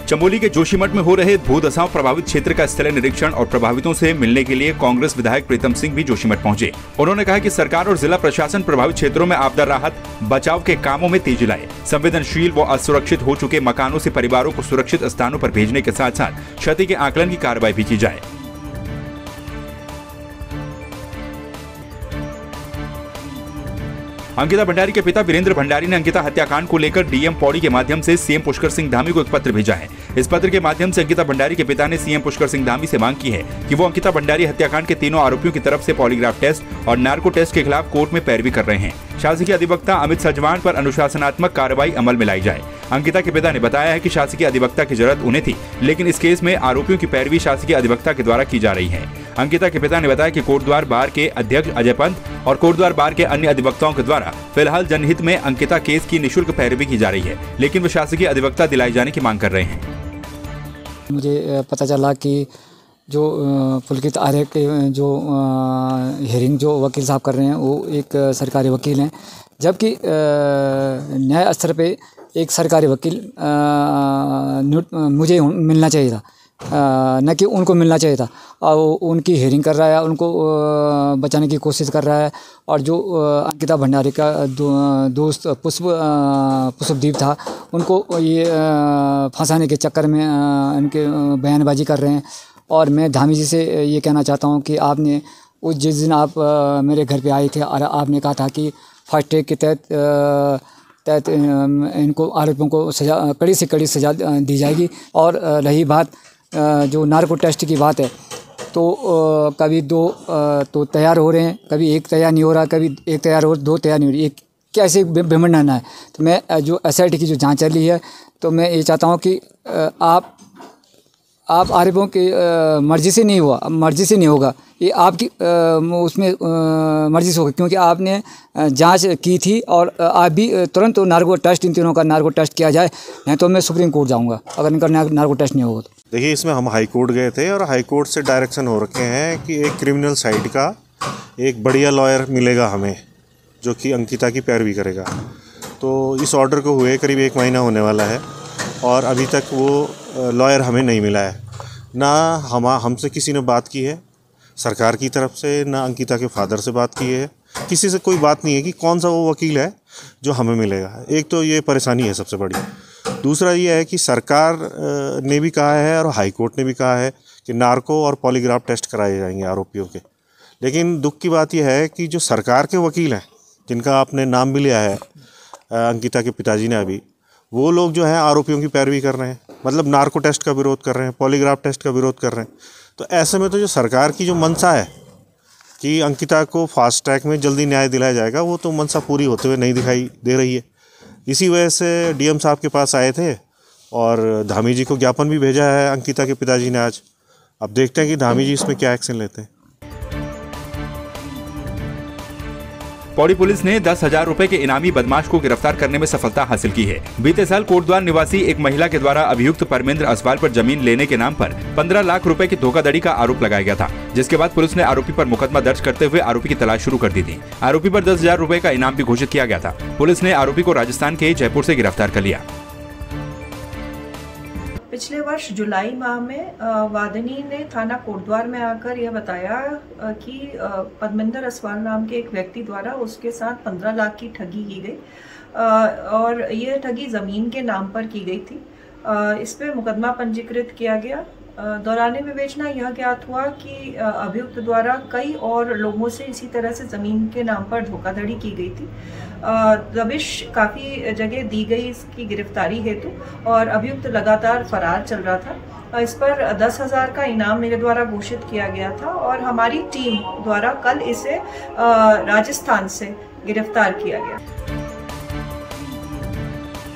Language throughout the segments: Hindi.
चमोली के जोशीमठ में हो रहे भूदशाओं प्रभावित क्षेत्र का स्थलीय निरीक्षण और प्रभावितों से मिलने के लिए कांग्रेस विधायक प्रीतम सिंह भी जोशीमठ पहुंचे। उन्होंने कहा कि सरकार और जिला प्रशासन प्रभावित क्षेत्रों में आपदा राहत बचाव के कामों में तेजी लाए। संवेदनशील व असुरक्षित हो चुके मकानों से परिवारों को सुरक्षित स्थानों पर भेजने के साथ साथ क्षति के आकलन की कार्रवाई भी की जाए। अंकिता भंडारी के पिता वीरेंद्र भंडारी ने अंकिता हत्याकांड को लेकर डीएम पौड़ी के माध्यम से सीएम पुष्कर सिंह धामी को एक पत्र भेजा है। इस पत्र के माध्यम से अंकिता भंडारी के पिता ने सीएम पुष्कर सिंह धामी से मांग की है कि वो अंकिता भंडारी हत्याकांड के तीनों आरोपियों की तरफ से पॉलीग्राफ टेस्ट और नार्को टेस्ट के खिलाफ कोर्ट में पैरवी कर रहे हैं। शासकीय अधिवक्ता अमित सजवान पर अनुशासनात्मक कार्रवाई अमल में लाई जाए। अंकिता के पिता ने बताया है कि शासकीय अधिवक्ता की जरूरत उन्हें थी, लेकिन इस केस में आरोपियों की पैरवी शासकीय अधिवक्ता के द्वारा की जा रही है। अंकिता के पिता ने बताया कि कोटद्वार बार के अध्यक्ष अजय पंत और कोटद्वार बार के अन्य अधिवक्ताओं के द्वारा फिलहाल जनहित में अंकिता केस की निःशुल्क पैरवी की जा रही है, लेकिन वे शासकीय अधिवक्ता दिलाए जाने की मांग कर रहे हैं। मुझे पता चला कि जो पुलकित आर्य के जो हियरिंग जो वकील साहब कर रहे हैं वो एक सरकारी वकील हैं, जबकि न्याय स्तर पे एक सरकारी वकील मुझे मिलना चाहिए था, न कि उनको मिलना चाहिए था। और उनकी हियरिंग कर रहा है, उनको बचाने की कोशिश कर रहा है। और जो अंकिता भंडारी का दोस्त पुष्पदीप था, उनको ये फंसाने के चक्कर में इनके बयानबाजी कर रहे हैं। और मैं धामी जी से ये कहना चाहता हूँ कि आपने जिस दिन आप मेरे घर पे आए थे और आपने कहा था कि फास्ट ट्रैक के तहत इनको आरोपियों को सजा कड़ी से कड़ी सजा दी जाएगी। और रही बात जो नार्को टेस्ट की बात है, तो कभी दो तो तैयार हो रहे हैं, कभी एक तैयार नहीं हो रहा, कभी एक तैयार हो, दो तैयार नहीं हो रही। ये कैसे बेमंडाना है। तो मैं जो SIT की जो जांच चल रही है, तो मैं ये चाहता हूँ कि आप आरोपों की मर्जी से नहीं हुआ, मर्जी से नहीं होगा, ये आपकी उसमें मर्जी से होगा, क्योंकि आपने जांच की थी। और आप भी तुरंत नार्को टेस्ट, इन तीनों का नार्को टेस्ट किया जाए, नहीं तो मैं सुप्रीम कोर्ट जाऊंगा अगर इनका नार्को टेस्ट नहीं होगा तो। देखिए, इसमें हम हाई कोर्ट गए थे और हाई कोर्ट से डायरेक्शन हो रखे हैं कि एक क्रिमिनल साइड का एक बढ़िया लॉयर मिलेगा हमें, जो कि अंकिता की पैरवी करेगा। तो इस ऑर्डर को हुए करीब 1 महीना होने वाला है और अभी तक वो लॉयर हमें नहीं मिला है। ना हमसे किसी ने बात की है सरकार की तरफ से, ना अंकिता के फादर से बात की है, किसी से कोई बात नहीं है कि कौन सा वो वकील है जो हमें मिलेगा। एक तो ये परेशानी है सबसे बड़ी। दूसरा ये है कि सरकार ने भी कहा है और हाई कोर्ट ने भी कहा है कि नार्को और पॉलीग्राफ टेस्ट कराए जाएंगे आरोपियों के। लेकिन दुख की बात यह है कि जो सरकार के वकील हैं, जिनका आपने नाम भी लिया है अंकिता के पिताजी ने अभी, वो लोग जो है आरोपियों की पैरवी कर रहे हैं, मतलब नार्को टेस्ट का विरोध कर रहे हैं, पॉलीग्राफ टेस्ट का विरोध कर रहे हैं। तो ऐसे में तो जो सरकार की जो मंशा है कि अंकिता को फास्ट ट्रैक में जल्दी न्याय दिलाया जाएगा, वो तो मंशा पूरी होते हुए नहीं दिखाई दे रही है। इसी वजह से डीएम साहब के पास आए थे और धामी जी को ज्ञापन भी भेजा है अंकिता के पिताजी ने आज। अब देखते हैं कि धामी जी इसमें क्या एक्शन लेते हैं। पौड़ी पुलिस ने 10,000 रुपए के इनामी बदमाश को गिरफ्तार करने में सफलता हासिल की है। बीते साल कोटद्वार निवासी एक महिला के द्वारा अभियुक्त परमेंद्र असवाल पर जमीन लेने के नाम पर 15 लाख रुपए की धोखाधड़ी का आरोप लगाया गया था, जिसके बाद पुलिस ने आरोपी पर मुकदमा दर्ज करते हुए आरोपी की तलाश शुरू कर दी थी। आरोपी पर 10,000 रुपए का इनाम भी घोषित किया गया था। पुलिस ने आरोपी को राजस्थान के जयपुर से गिरफ्तार कर लिया। पिछले वर्ष जुलाई माह में वादिनी ने थाना कोटद्वार में आकर यह बताया कि परमेंद्र असवाल नाम के एक व्यक्ति द्वारा उसके साथ 15 लाख की ठगी की गई और ये ठगी ज़मीन के नाम पर की गई थी। इस पे मुकदमा पंजीकृत किया गया। दौरान विवेचना यह ज्ञात हुआ कि अभियुक्त द्वारा कई और लोगों से इसी तरह से ज़मीन के नाम पर धोखाधड़ी की गई थी। दबिश काफ़ी जगह दी गई इसकी गिरफ्तारी हेतु और अभियुक्त लगातार फरार चल रहा था। इस पर 10,000 का इनाम मेरे द्वारा घोषित किया गया था और हमारी टीम द्वारा कल इसे राजस्थान से गिरफ्तार किया गया।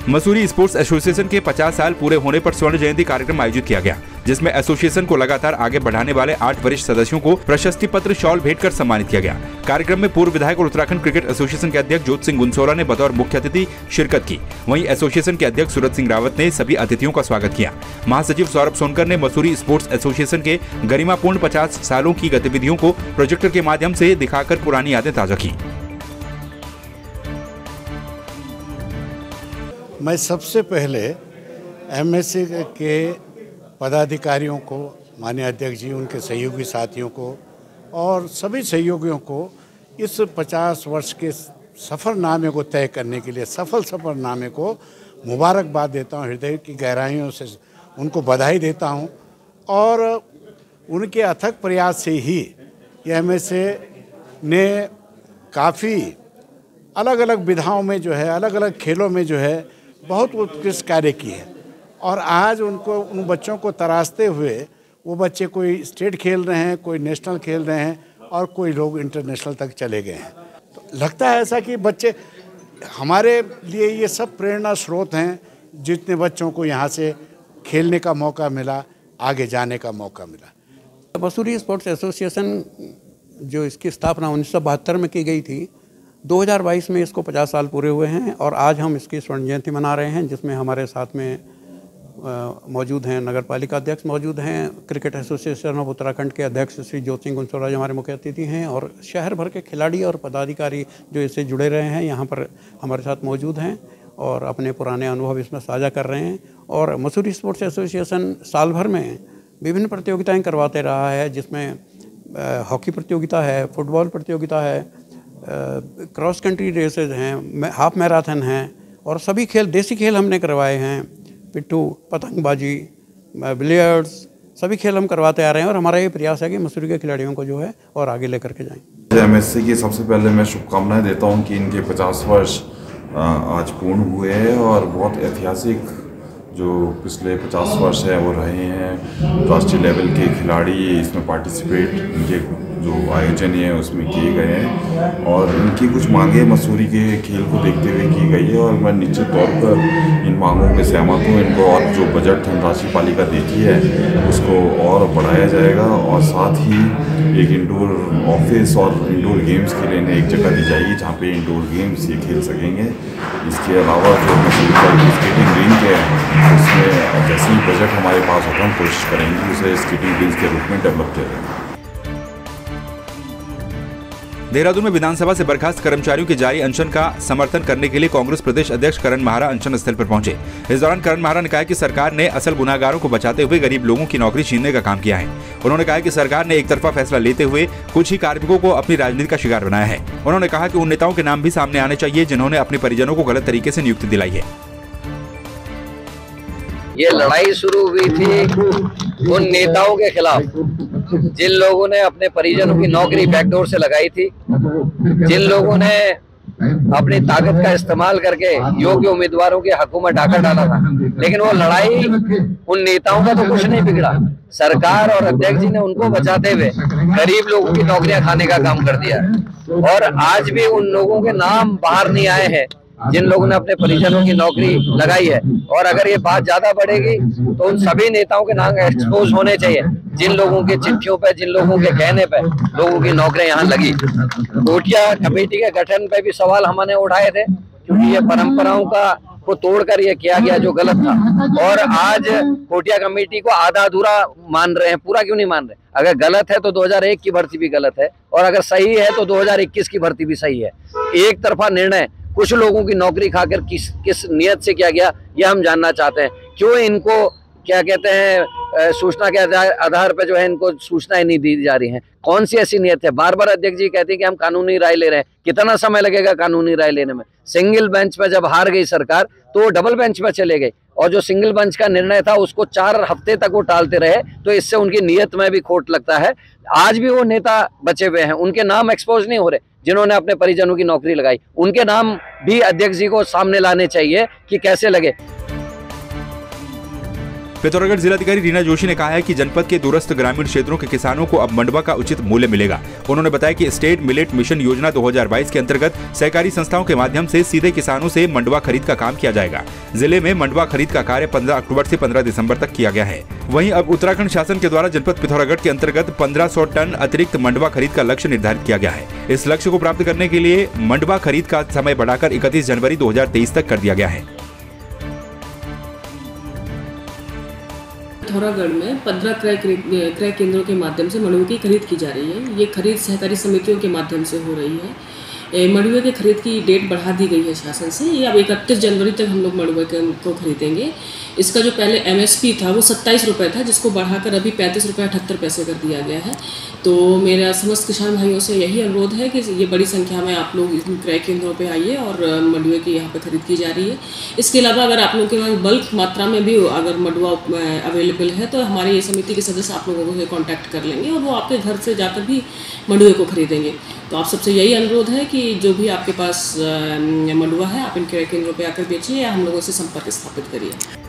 मसूरी स्पोर्ट्स एसोसिएशन के 50 साल पूरे होने पर स्वर्ण जयंती कार्यक्रम आयोजित किया गया, जिसमें एसोसिएशन को लगातार आगे बढ़ाने वाले 8 वरिष्ठ सदस्यों को प्रशस्ति पत्र, शॉल भेंट कर सम्मानित किया गया। कार्यक्रम में पूर्व विधायक और उत्तराखंड क्रिकेट एसोसिएशन के अध्यक्ष जोत सिंह गुनसोला ने बतौर मुख्य अतिथि शिरकत की। वहीं एसोसिएशन के अध्यक्ष सूरज सिंह रावत ने सभी अतिथियों का स्वागत किया। महासचिव सौरभ सोनकर ने मसूरी स्पोर्ट्स एसोसिएशन के गरिमापूर्ण 50 सालों की गतिविधियों को प्रोजेक्टर के माध्यम से दिखाकर पुरानी यादें ताजा की। मैं सबसे पहले एमएससी के पदाधिकारियों को, माननीय अध्यक्ष जी, उनके सहयोगी साथियों को और सभी सहयोगियों को इस 50 वर्ष के सफ़रनामे को तय करने के लिए, सफल सफ़रनामे को मुबारकबाद देता हूँ, हृदय की गहराइयों से उनको बधाई देता हूँ। और उनके अथक प्रयास से ही एमएसए ने काफ़ी अलग अलग विधाओं में जो है, अलग अलग खेलों में जो है बहुत उत्कृष्ट कार्य किए हैं। और आज उन बच्चों को तराशते हुए वो बच्चे कोई स्टेट खेल रहे हैं, कोई नेशनल खेल रहे हैं और कोई लोग इंटरनेशनल तक चले गए हैं। तो लगता है ऐसा कि बच्चे हमारे लिए ये सब प्रेरणा स्रोत हैं। जितने बच्चों को यहाँ से खेलने का मौका मिला, आगे जाने का मौका मिला। मसूरी स्पोर्ट्स एसोसिएशन जो इसकी स्थापना 1972 में की गई थी, 2022 में इसको 50 साल पूरे हुए हैं और आज हम इसकी स्वर्ण जयंती मना रहे हैं, जिसमें हमारे साथ में मौजूद हैं नगर पालिका अध्यक्ष मौजूद हैं, क्रिकेट एसोसिएशन ऑफ उत्तराखंड के अध्यक्ष श्री ज्योति सिंह गुंसोराज हमारे मुख्य अतिथि हैं और शहर भर के खिलाड़ी और पदाधिकारी जो इससे जुड़े रहे हैं यहाँ पर हमारे साथ मौजूद हैं और अपने पुराने अनुभव इसमें साझा कर रहे हैं। और मसूरी स्पोर्ट्स एसोसिएशन साल भर में विभिन्न प्रतियोगिताएँ करवाते रहा है, जिसमें हॉकी प्रतियोगिता है, फुटबॉल प्रतियोगिता है, क्रॉस कंट्री रेसेज हैं, हाफ मैराथन हैं और सभी खेल, देसी खेल हमने करवाए हैं, पिट्ठू, पतंगबाजी, बिलियर्ड्स, सभी खेल हम करवाते आ रहे हैं और हमारा ये प्रयास है कि मसूरी के खिलाड़ियों को जो है और आगे लेकर के जाएं। एमएससी की सबसे पहले मैं शुभकामनाएं देता हूं कि इनके 50 वर्ष आज पूर्ण हुए हैं और बहुत ऐतिहासिक जो पिछले 50 वर्ष है वो रहे हैं। राष्ट्रीय लेवल के खिलाड़ी इसमें पार्टिसिपेट, इनके जो आयोजन है उसमें किए गए हैं और इनकी कुछ मांगें मसूरी के खेल को देखते हुए की गई है और मैं निश्चित तौर पर इन मांगों में सहमत हूँ। इनको और जो बजट धनराशि पालिका देती है उसको और बढ़ाया जाएगा और साथ ही एक इंडोर ऑफिस और इंडोर गेम्स के लिए इन्हें एक जगह दी जाएगी जहाँ पे इंडोर गेम्स ये खेल सकेंगे। इसके अलावा जो मसूरी का स्केटिंग रिंक है उसमें जैसे ही बजट हमारे पास होगा हम कोशिश करेंगे उसे स्केटिंग रिंक के रूप में डेवलप किया जाए। देहरादून में विधानसभा से बर्खास्त कर्मचारियों के जारी अनशन का समर्थन करने के लिए कांग्रेस प्रदेश अध्यक्ष करण माहरा अनशन स्थल पर पहुंचे। इस दौरान करण माहरा ने कहा कि सरकार ने असल गुनाहगारों को बचाते हुए गरीब लोगों की नौकरी छीनने का काम किया है। उन्होंने कहा कि सरकार ने एक तरफा फैसला लेते हुए कुछ ही कार्मिकों को अपनी राजनीति का शिकार बनाया है। उन्होंने कहा कि उन नेताओं के नाम भी सामने आने चाहिए जिन्होंने अपने परिजनों को गलत तरीके से नियुक्ति दिलाई है। ये लड़ाई शुरू हुई थी उन नेताओं के खिलाफ जिन लोगों ने अपने परिजनों की नौकरी बैकडोर से लगाई थी, जिन लोगों ने अपनी ताकत का इस्तेमाल करके योग्य उम्मीदवारों के हकों में डाका डाला था। लेकिन वो लड़ाई उन नेताओं का तो कुछ नहीं बिगड़ा, सरकार और अध्यक्ष जी ने उनको बचाते हुए गरीब लोगों की नौकरियां खाने का काम कर दिया और आज भी उन लोगों के नाम बाहर नहीं आए हैं जिन लोगों ने अपने परिजनों की नौकरी लगाई है। और अगर ये बात ज्यादा बढ़ेगी तो उन सभी नेताओं के नाम एक्सपोज होने चाहिए जिन लोगों के चिट्ठियों पे, जिन लोगों के कहने पे लोगों की नौकरियां यहाँ लगी। कोटिया कमेटी के गठन पे भी सवाल हमने उठाए थे क्योंकि ये परंपराओं का को तोड़कर ये किया गया जो गलत था और आज कोटिया कमेटी को आधा अधूरा मान रहे हैं, पूरा क्यों नहीं मान रहे। अगर गलत है तो 2001 की भर्ती भी गलत है और अगर सही है तो 2021 की भर्ती भी सही है। एक तरफा निर्णय कुछ लोगों की नौकरी खाकर किस नियत से किया गया ये हम जानना चाहते हैं। क्यों इनको क्या कहते हैं सूचना के आधार पर जो है इनको सूचनाएं नहीं दी जा रही हैं, कौन सी ऐसी नियत है। बार बार अध्यक्ष जी कहते हैं कि हम कानूनी राय ले रहे हैं, कितना समय लगेगा कानूनी राय लेने में। सिंगल बेंच पे जब हार गई सरकार तो डबल बेंच पे चले गए और जो सिंगल बेंच का निर्णय था उसको 4 हफ्ते तक वो टालते रहे, तो इससे उनकी नियत में भी खोट लगता है। आज भी वो नेता बचे हुए हैं, उनके नाम एक्सपोज नहीं हो रहे जिन्होंने अपने परिजनों की नौकरी लगाई, उनके नाम भी अध्यक्ष जी को सामने लाने चाहिए कि कैसे लगे। पिथौरागढ़ जिलाधिकारी रीना जोशी ने कहा है कि जनपद के दूरस्थ ग्रामीण क्षेत्रों के किसानों को अब मंडवा का उचित मूल्य मिलेगा। उन्होंने बताया कि स्टेट मिलेट मिशन योजना 2022 के अंतर्गत सहकारी संस्थाओं के माध्यम से सीधे किसानों से मंडवा खरीद का काम किया जाएगा। जिले में मंडवा खरीद का कार्य 15 अक्टूबर से 15 दिसंबर तक किया गया है। वहीं अब उत्तराखंड शासन के द्वारा जनपद पिथौरागढ़ के अंतर्गत 1500 टन अतिरिक्त मंडवा खरीद का लक्ष्य निर्धारित किया गया है। इस लक्ष्य को प्राप्त करने के लिए मंडवा खरीद का समय बढ़ाकर 31 जनवरी 2023 तक कर दिया गया है। पिथौरागढ़ में 15 क्रय केंद्रों के माध्यम से मंडुवे की खरीद की जा रही है। ये खरीद सहकारी समितियों के माध्यम से हो रही है। मंडुवे के खरीद की डेट बढ़ा दी गई है शासन से। ये अब 31 जनवरी तक हम लोग मंडुवे को खरीदेंगे। इसका जो पहले MSP था वो 27 रुपये था, जिसको बढ़ाकर अभी 35 रुपये 78 पैसे कर दिया गया है। तो मेरा समस्त किसान भाइयों से यही अनुरोध है कि ये बड़ी संख्या में आप लोग इन क्रय केंद्रों पे आइए और मंडुए की यहाँ पे खरीद की जा रही है। इसके अलावा अगर आप लोगों के पास बल्क मात्रा में भी अगर मंडुआ अवेलेबल है तो हमारे समिति के सदस्य आप लोगों से कॉन्टैक्ट कर लेंगे और वो आपके घर से जाकर भी मंडुए को खरीदेंगे। तो आप सबसे यही अनुरोध है कि जो भी आपके पास मंडुआ है आप इन क्रय केंद्रों पर आकर बेचिए या हम लोगों से संपर्क स्थापित करिए।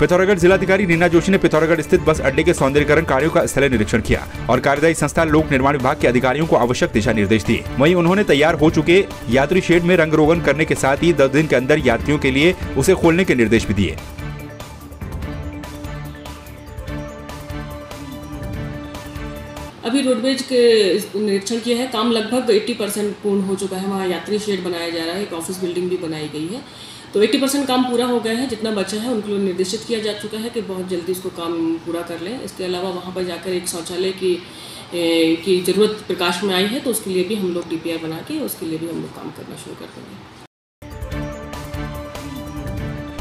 पिथौरागढ़ जिलाधिकारी नीना जोशी ने पिथौरागढ़ स्थित बस अड्डे के सौंदर्यीकरण कार्यों का स्थलीय निरीक्षण किया और कार्यदायी संस्था लोक निर्माण विभाग के अधिकारियों को आवश्यक दिशा निर्देश दिए। वहीं उन्होंने तैयार हो चुके यात्री शेड में रंग रोगन करने के साथ ही 10 दिन के अंदर यात्रियों के लिए उसे खोलने के निर्देश भी दिए। अभी रोडवेज के निरीक्षण किया है, काम लगभग 80% पूर्ण हो चुका है। वहाँ यात्री शेड बनाया जा रहा है, एक ऑफिस बिल्डिंग भी बनाई गई है। तो 80% काम पूरा हो गया है। जितना बचा है उनको निर्देशित किया जा चुका है कि बहुत जल्दी उसको काम पूरा कर लें। इसके अलावा वहाँ पर जाकर एक शौचालय की ज़रूरत प्रकाश में आई है, तो उसके लिए भी हम लोग DPR बना के उसके लिए भी हम लोग काम करना शुरू कर देंगे।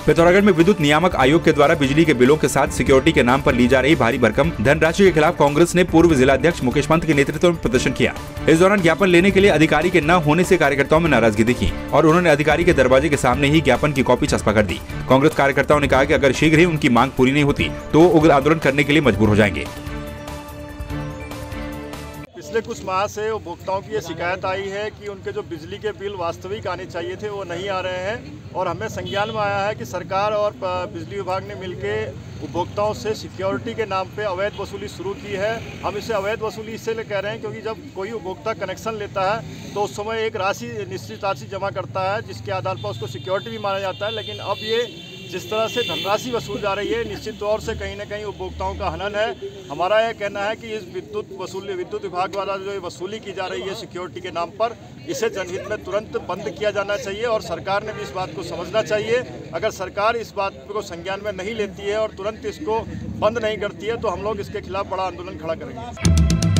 पिथौरागढ़ में विद्युत नियामक आयोग के द्वारा बिजली के बिलों के साथ सिक्योरिटी के नाम पर ली जा रही भारी भरकम धनराशि के खिलाफ कांग्रेस ने पूर्व जिलाध्यक्ष मुकेश पंत के नेतृत्व में प्रदर्शन किया। इस दौरान ज्ञापन लेने के लिए अधिकारी के न होने से कार्यकर्ताओं में नाराजगी दिखी और उन्होंने अधिकारी के दरवाजे के सामने ही ज्ञापन की कॉपी चस्पा कर दी। कांग्रेस कार्यकर्ताओं ने कहा कि अगर शीघ्र ही उनकी मांग पूरी नहीं होती तो उग्र आंदोलन करने के लिए मजबूर हो जाएंगे। पिछले कुछ माह से उपभोक्ताओं की ये शिकायत आई है कि उनके जो बिजली के बिल वास्तविक आने चाहिए थे वो नहीं आ रहे हैं और हमें संज्ञान में आया है कि सरकार और बिजली विभाग ने मिलकर उपभोक्ताओं से सिक्योरिटी के नाम पे अवैध वसूली शुरू की है। हम इसे अवैध वसूली इसलिए कह रहे हैं क्योंकि जब कोई उपभोक्ता कनेक्शन लेता है तो उस समय एक निश्चित राशि जमा करता है जिसके आधार पर उसको सिक्योरिटी भी माना जाता है। लेकिन अब ये जिस तरह से धनराशि वसूल जा रही है निश्चित तौर से कहीं ना कहीं उपभोक्ताओं का हनन है। हमारा यह कहना है कि इस विद्युत विभाग द्वारा जो वसूली की जा रही है सिक्योरिटी के नाम पर, इसे जनहित में तुरंत बंद किया जाना चाहिए और सरकार ने भी इस बात को समझना चाहिए। अगर सरकार इस बात को संज्ञान में नहीं लेती है और तुरंत इसको बंद नहीं करती है तो हम लोग इसके खिलाफ बड़ा आंदोलन खड़ा करेंगे।